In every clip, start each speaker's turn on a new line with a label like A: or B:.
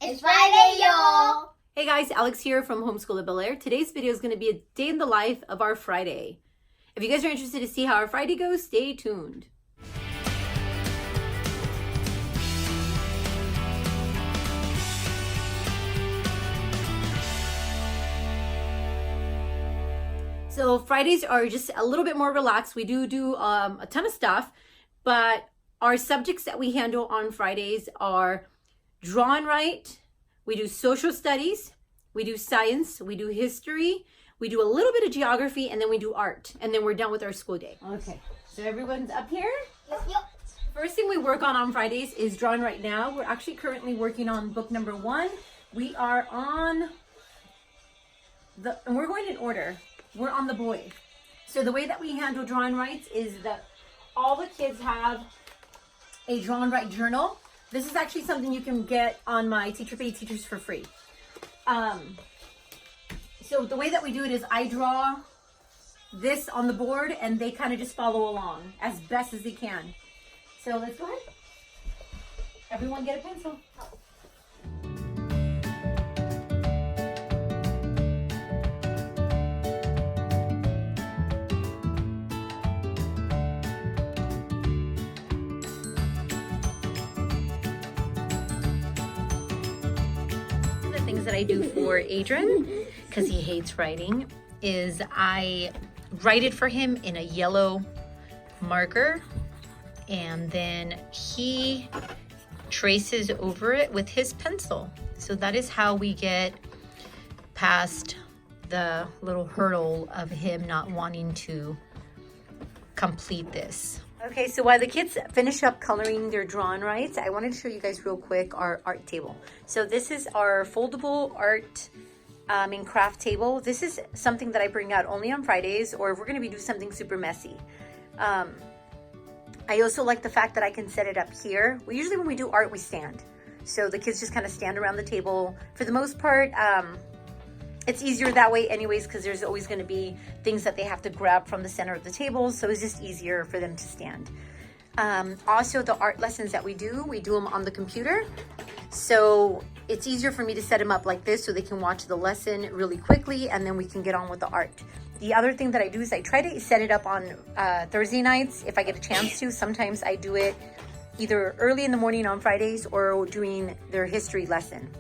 A: It's Friday, y'all!
B: Hey guys, Alex here from Homeschool of Bel Air. Today's video is going to be a day in the life of our Friday. If you guys are interested to see how our Friday goes, stay tuned. So Fridays are just a little bit more relaxed. We do a ton of stuff, but our subjects that we handle on Fridays are draw and write. We do social studies, we do science, we do history, we do a little bit of geography, and then we do art. And then we're done with our school day. Okay, so everyone's up here?
A: Yep.
B: First thing we work on Fridays is drawing right now. We're actually currently working on book number 1. We are on and we're going in order. We're on the boy. So the way that we handle draw and writes is that all the kids have a draw and write journal. This is actually something you can get on my Teacher Pay Teachers for free. So the way that we do it is I draw this on the board and they kind of just follow along as best as they can. So let's go ahead. Everyone get a pencil. Things that I do for Adrian, because he hates writing, is I write it for him in a yellow marker, and then he traces over it with his pencil. So that is how we get past the little hurdle of him not wanting to complete this. Okay, so while the kids finish up coloring their draw and writes, I wanted to show you guys real quick our art table. So this is our foldable art and craft table. This is something that I bring out only on Fridays, or if we're going to be doing something super messy. I also like the fact that I can set it up here. Usually when we do art, we stand. So the kids just kind of stand around the table. For the most part, it's easier that way anyways, because there's always going to be things that they have to grab from the center of the table. So it's just easier for them to stand. Also, the art lessons that we do them on the computer. So it's easier for me to set them up like this so they can watch the lesson really quickly, and then we can get on with the art. The other thing that I do is I try to set it up on Thursday nights if I get a chance to. Sometimes I do it either early in the morning on Fridays or doing their history lesson.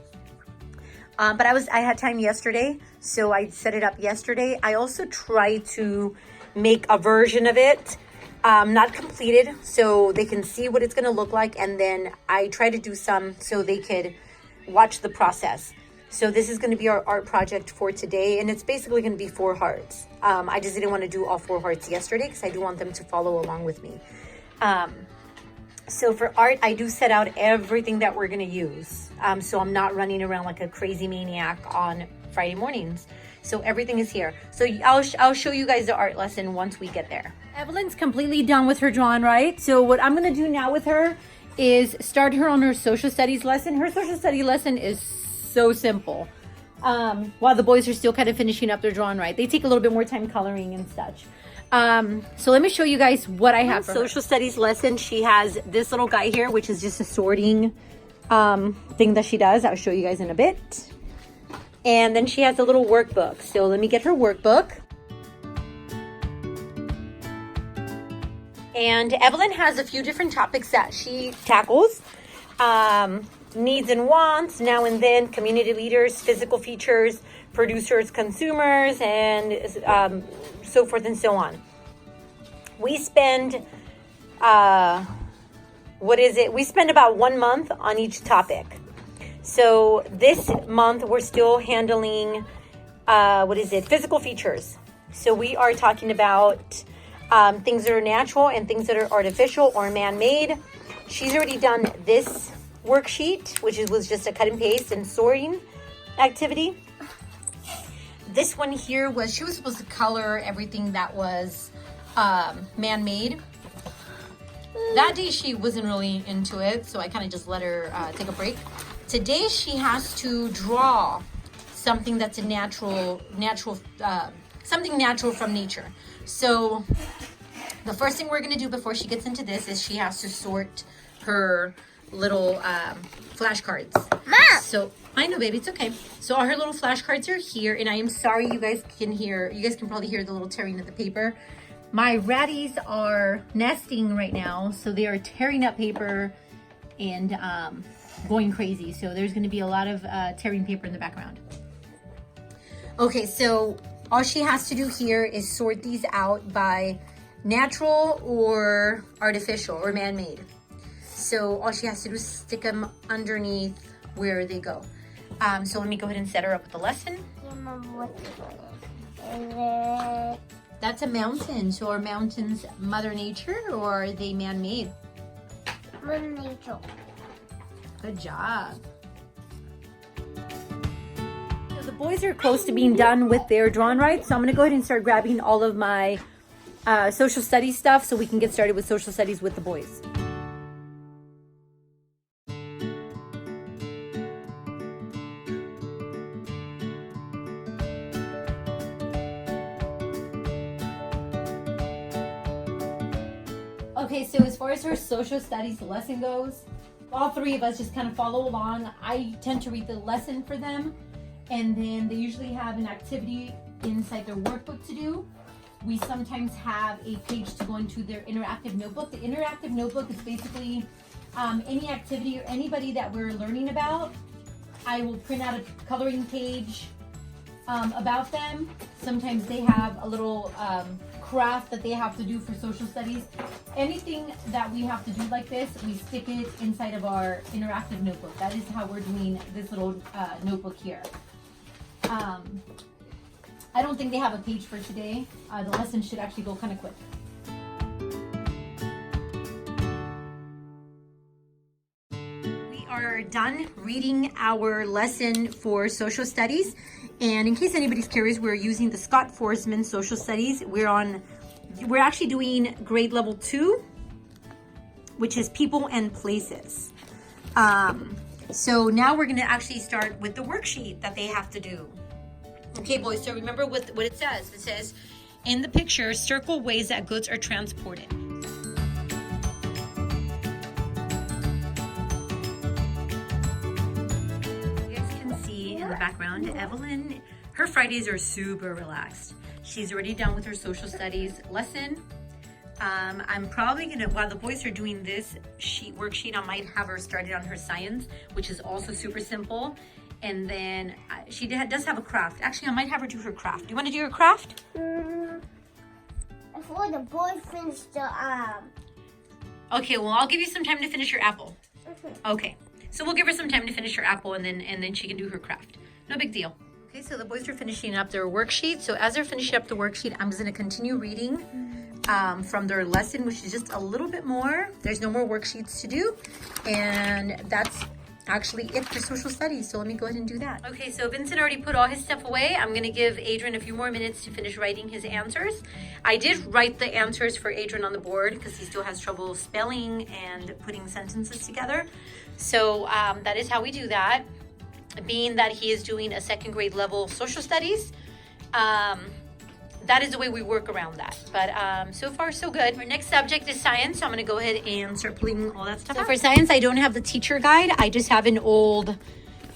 B: But I had time yesterday, so I set it up yesterday. I also try to make a version of it, not completed, so they can see what it's going to look like. And then I try to do some so they could watch the process. So this is going to be our art project for today, and it's basically going to be 4 hearts. I just didn't want to do all 4 hearts yesterday because I do want them to follow along with me. So for art, I do set out everything that we're going to use. So I'm not running around like a crazy maniac on Friday mornings. So everything is here. So I'll show you guys the art lesson once we get there. Evelyn's completely done with her draw and write. So what I'm going to do now with her is start her on her social studies lesson. Her social study lesson is so simple. While the boys are still kind of finishing up their draw and write. They take a little bit more time coloring and such. So let me show you guys what I have for social studies lesson. She has this little guy here, which is just a sorting thing that she does. I'll show you guys in a bit. And then she has a little workbook. So let me get her workbook. And Evelyn has a few different topics that she tackles. Needs and wants, now and then, community leaders, physical features, producers, consumers, and so forth and so on. We spend, we spend about 1 month on each topic. So this month we're still handling, physical features. So we are talking about things that are natural and things that are artificial or man-made. She's already done this worksheet, which was just a cut and paste and sorting activity. This one here she was supposed to color everything that was man-made. That day she wasn't really into it, so I kind of just let her take a break. Today she has to draw something that's something natural from nature. So the first thing we're going to do before she gets into this is she has to sort her little flashcards.
A: Mom!
B: So I know, baby, it's okay. So all her little flashcards are here, and I am sorry you guys can probably hear the little tearing of the paper. My ratties are nesting right now, so they are tearing up paper and going crazy. So there's going to be a lot of tearing paper in the background. Okay, so all she has to do here is sort these out by natural or artificial or man-made. So all she has to do is stick them underneath where they go. So let me go ahead and set her up with the lesson. That's a mountain. So are mountains Mother Nature or are they man-made?
A: Mother Nature.
B: Good job. So the boys are close to being done with their drawn rights. So I'm going to go ahead and start grabbing all of my social studies stuff so we can get started with social studies with the boys. Okay, so as far as her social studies lesson goes, all three of us just kind of follow along. I tend to read the lesson for them, and then they usually have an activity inside their workbook to do. We sometimes have a page to go into their interactive notebook. The interactive notebook is basically any activity or anybody that we're learning about. I will print out a coloring page about them. Sometimes they have a little craft that they have to do for social studies. Anything that we have to do like this, we stick it inside of our interactive notebook. That is how we're doing this little notebook here. I don't think they have a page for today. The lesson should actually go kind of quick. We are done reading our lesson for social studies. And in case anybody's curious, we're using the Scott Forsman Social Studies. We're actually doing grade level 2, which is people and places. So now we're going to actually start with the worksheet that they have to do. Okay, boys, so remember what it says. It says, in the picture, circle ways that goods are transported. You guys can see in the background, Evelyn, her Fridays are super relaxed. She's already done with her social studies lesson. I'm probably gonna, while the boys are doing this worksheet, I might have her started on her science, which is also super simple. And then she does have a craft. Actually, I might have her do her craft. Do you want to do your craft?
A: Before the boys finish the
B: Okay, well, I'll give you some time to finish your apple. Okay, so we'll give her some time to finish her apple, and then she can do her craft. No big deal. Okay, so the boys are finishing up their worksheet. So as they're finishing up the worksheet, I'm just going to continue reading from their lesson, which is just a little bit more. There's no more worksheets to do, and that's actually it for social studies. So let me go ahead and do that. Okay, so Vincent already put all his stuff away. I'm gonna give Adrian a few more minutes to finish writing his answers. I did write the answers for Adrian on the board because he still has trouble spelling and putting sentences together. So that is how we do that. Being that he is doing a second grade level social studies, that is the way we work around that. But so far, so good. Our next subject is science. So I'm going to go ahead and start pulling all that stuff out. For science, I don't have the teacher guide. I just have an old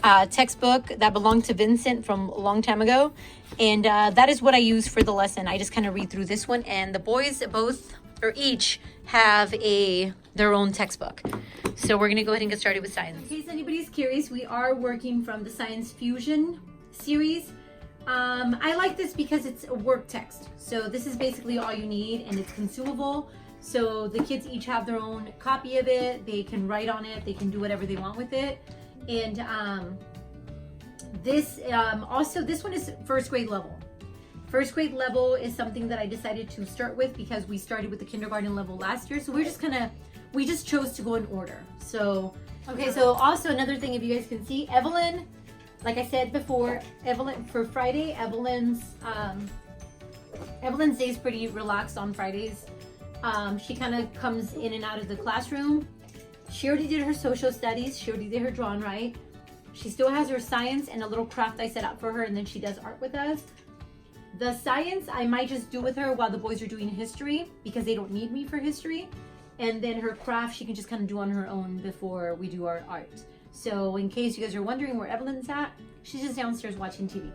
B: textbook that belonged to Vincent from a long time ago. And that is what I use for the lesson. I just kind of read through this one. And the boys each have their own textbook. So we're going to go ahead and get started with science. In case anybody's curious, we are working from the Science Fusion series. I like this because it's a work text. So this is basically all you need, and it's consumable. So the kids each have their own copy of it. They can write on it. They can do whatever they want with it. And this one is first grade level. First grade level is something that I decided to start with because we started with the kindergarten level last year. So we just chose to go in order. So, okay, so also another thing, if you guys can see, Evelyn, like I said before, Evelyn, for Friday, Evelyn's day is pretty relaxed on Fridays. She kind of comes in and out of the classroom. She already did her social studies. She already did her drawn right. She still has her science and a little craft I set up for her, and then she does art with us. The science I might just do with her while the boys are doing history because they don't need me for history. And then her craft she can just kind of do on her own before we do our art. So in case you guys are wondering where Evelyn's at, she's just downstairs watching TV.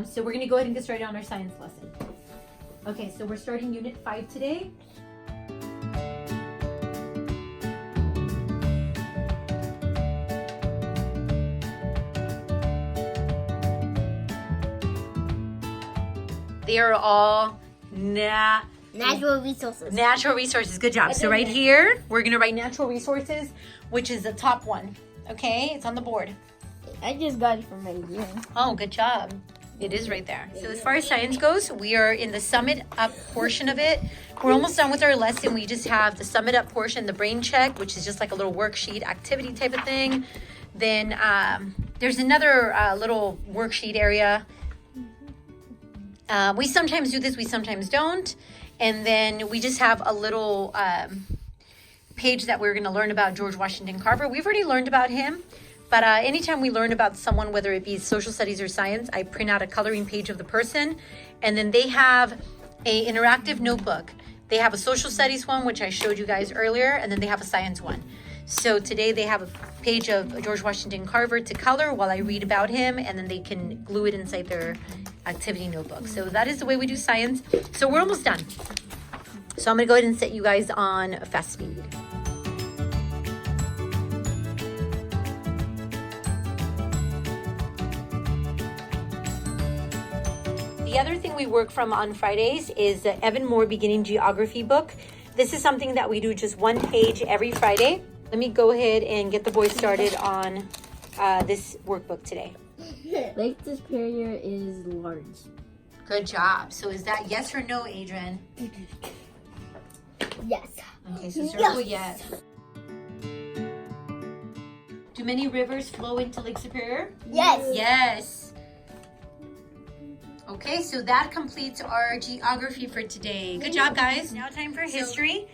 B: So we're gonna go ahead and get started on our science lesson. Okay, so we're starting Unit 5 today. They are all
A: Natural resources.
B: Natural resources. Good job. So right here, we're going to write natural resources, which is the top one. Okay? It's on the board.
A: I just got it from right here.
B: Oh, good job. It is right there. So as far as science goes, we are in the sum it up portion of it. We're almost done with our lesson. We just have the sum it up portion, the brain check, which is just like a little worksheet activity type of thing. Then there's another little worksheet area. We sometimes do this, we sometimes don't. And then we just have a little page that we're going to learn about George Washington Carver. We've already learned about him, but anytime we learn about someone, whether it be social studies or science, I print out a coloring page of the person. And then they have an interactive notebook. They have a social studies one, which I showed you guys earlier, and then they have a science one. So today they have a page of George Washington Carver to color while I read about him, and then they can glue it inside their activity notebook. So that is the way we do science. So we're almost done. So I'm gonna go ahead and set you guys on fast speed. The other thing we work from on Fridays is the Evan Moore Beginning Geography book. This is something that we do just one page every Friday. Let me go ahead and get the boys started on this workbook today.
A: Lake Superior is large.
B: Good job. So is that yes or no, Adrian?
A: Yes.
B: Okay, so circle yes. Do many rivers flow into Lake Superior?
A: Yes.
B: Yes. Okay, so that completes our geography for today. Good job, guys. Now time for history.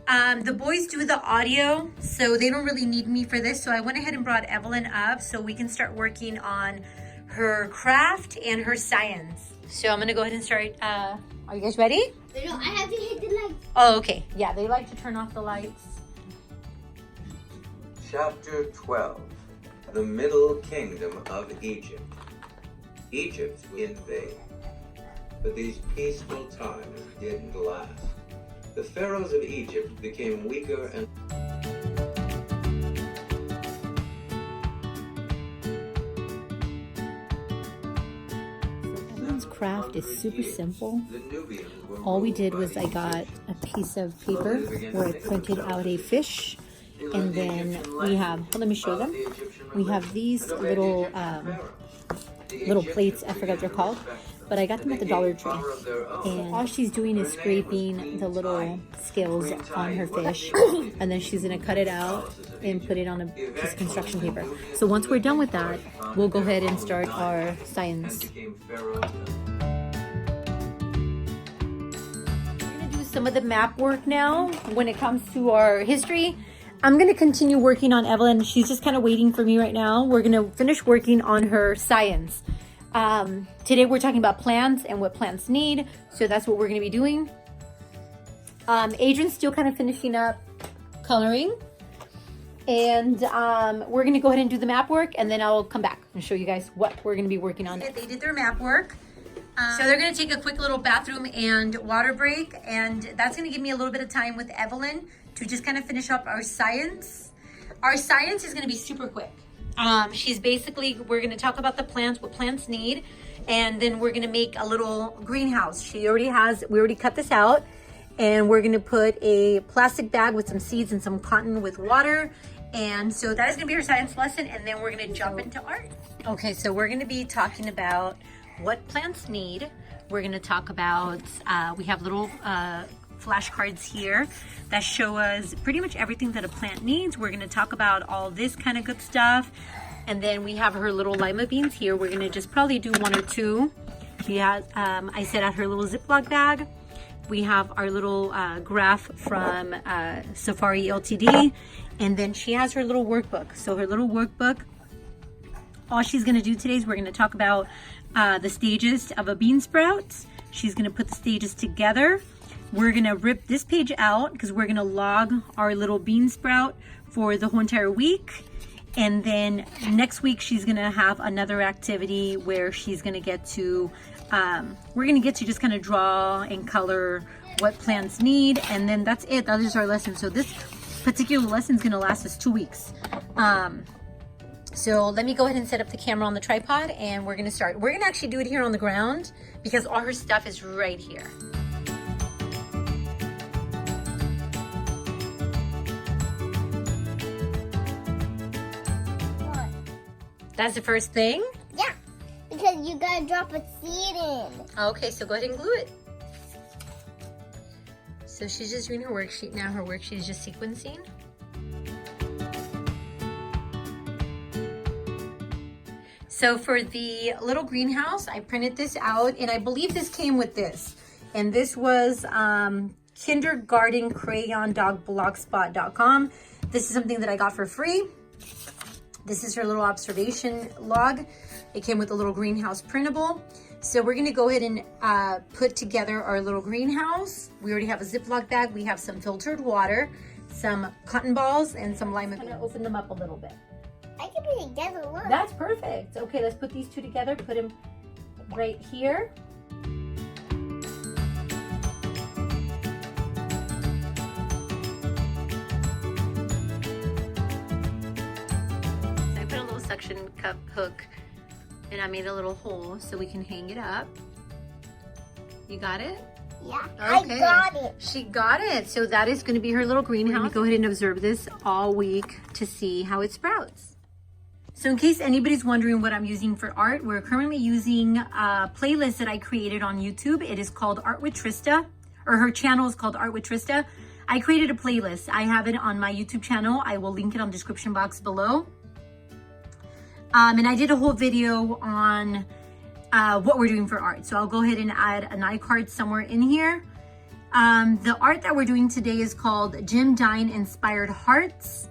B: The boys do the audio, so they don't really need me for this. So I went ahead and brought Evelyn up so we can start working on her craft and her science. So I'm gonna go ahead and start. Are you guys ready?
A: No, I have to hit the lights.
B: Oh, okay. Yeah, they like to turn off the lights.
C: Chapter 12. The Middle Kingdom of Egypt. Egypt invaded. But these peaceful times didn't last. The pharaohs of Egypt became weaker and
D: Evelyn's craft is super simple.
C: the Nubians were
D: All we
C: ruled
D: did
C: by
D: was I got a piece of paper where I printed out a fish, and then we have, well, let me show them. We have these little plates, I forgot what they're called, but I got them at the Dollar Tree. And all she's doing is scraping the little scales on her fish, and then she's gonna cut it out and put it on a piece of construction paper. So once we're done with that, we'll go ahead and start our science.
C: became pharaohs.
B: We're gonna do some of the map work now when it comes to our history. I'm gonna continue working on Evelyn. She's just kind of waiting for me right now. We're gonna finish working on her science. Today we're talking about plants and what plants need. So that's what we're gonna be doing. Adrian's still kind of finishing up coloring. And we're gonna go ahead and do the map work, and then I'll come back and show you guys what we're gonna be working on. They did their map work. So they're gonna take a quick little bathroom and water break, and that's gonna give me a little bit of time with Evelyn to just kind of finish up our science. Our science is gonna be super quick. She's basically, we're gonna talk about the plants, what plants need, and then we're gonna make a little greenhouse. We already cut this out, and we're gonna put a plastic bag with some seeds and some cotton with water. And so that is gonna be our science lesson, and then we're gonna jump into art. Okay, so we're gonna be talking about what plants need. We're gonna talk about, we have little flashcards here that show us pretty much everything that a plant needs. We're gonna talk about all this kind of good stuff. And then we have her little lima beans here. We're gonna just probably do one or two. She has, I set out her little Ziploc bag. We have our little graph from Safari LTD. And then she has her little workbook. So her little workbook, all she's gonna do today is we're gonna talk about the stages of a bean sprout. She's gonna put the stages together. we're gonna rip this page out because we're gonna log our little bean sprout for the whole entire week. And then next week she's gonna have another activity where she's gonna get to, we're gonna get to just kind of draw and color what plants need, and then that's it. That is our lesson. So this particular lesson is gonna last us 2 weeks. So let me go ahead and set up the camera on the tripod, and we're gonna start. We're gonna actually do it here on the ground because all her stuff is right here. That's the first thing?
A: Yeah, because you gotta drop a seed in.
B: Okay, so go ahead and glue it. So she's just doing her worksheet now. Her worksheet is just sequencing. So for the little greenhouse, I printed this out, and I believe this came with this. And this was kindergartencrayondogblogspot.com. This is something that I got for free. This is her little observation log. It came with a little greenhouse printable. So we're gonna go ahead and put together our little greenhouse. We already have a Ziploc bag. We have some filtered water, some cotton balls, and some lima beans. I'm gonna open them up a little bit.
A: I can put it together, look.
B: That's perfect. Okay, let's put these two together. Put them right here. Suction cup hook, and I made a little hole so we can hang it up. You got it?
A: Yeah,
B: okay.
A: I got it.
B: She got it. So that is going to be her little greenhouse. Go ahead and observe this all week to see how it sprouts. So in case anybody's wondering what I'm using for art, we're currently using a playlist that I created on YouTube. It is called Art with Trista, or her channel is called Art with Trista. I created a playlist. I have it on my YouTube channel. I will link it on the description box below. And I did a whole video on what we're doing for art. So I'll go ahead and add an iCard somewhere in here. The art that we're doing today is called Jim Dine Inspired Hearts.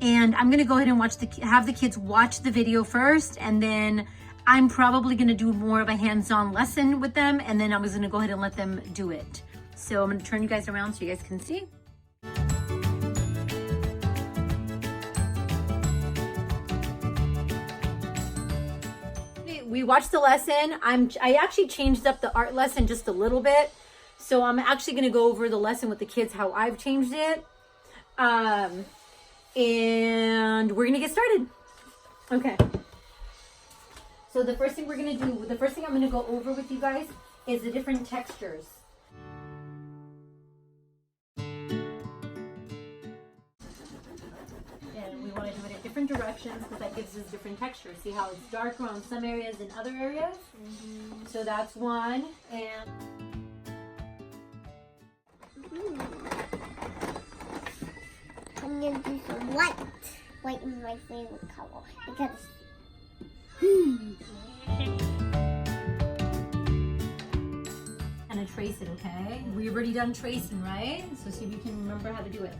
B: And I'm gonna go ahead and have the kids watch the video first, and then I'm probably gonna do more of a hands-on lesson with them, and then I was gonna go ahead and let them do it. So I'm gonna turn you guys around so you guys can see. We watched the lesson. I actually changed up the art lesson just a little bit. So I'm actually gonna go over the lesson with the kids, how I've changed it. And we're gonna get started. Okay. So the first thing we're gonna do, the first thing I'm gonna go over with you guys is the different textures. Want to do it in different directions because that gives us different textures. See how it's darker on some areas than other areas? Mm-hmm. So that's one. And
A: I'm going to do some white. White is my favorite color because
B: kind of trace it, okay? We've already done tracing, right? So see if you can remember how to do it.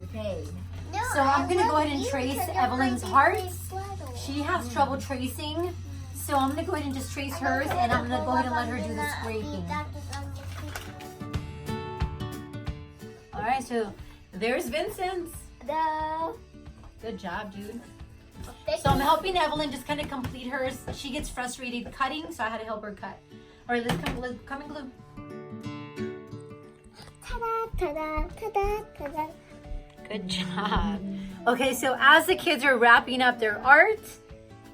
B: Okay,
A: no,
B: so I'm gonna go ahead and trace Evelyn's heart. She has trouble tracing, so I'm gonna go ahead and just trace hers, and I'm gonna go ahead and let her do the scraping. All right, so there's Vincent's. Good job, dude. So I'm helping Evelyn just kind of complete hers. She gets frustrated cutting, so I had to help her cut. All right, let's come and glue.
A: Ta-da, ta-da, ta-da, ta-da.
B: Good job. Okay, so as the kids are wrapping up their art,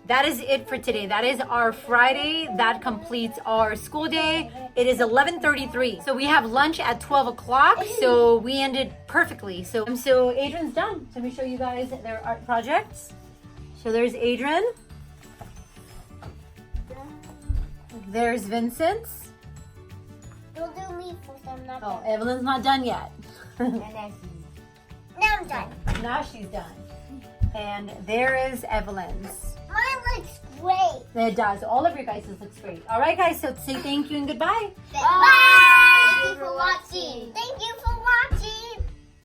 B: that is it for today. That is our Friday. That completes our school day. It is 11:33. So we have lunch at 12 o'clock. So we ended perfectly. So Adrian's done. So let me show you guys their art projects. So there's Adrian. There's Vincent's.
A: Don't do me first, I'm not
B: Oh,
A: done.
B: Evelyn's not done yet.
A: Now I'm done.
B: Now she's done. And there is Evelyn's.
A: Mine looks great.
B: It does. All of your guys' looks great. All right, guys. So say thank you and goodbye.
A: Bye. Thank you for watching. Thank you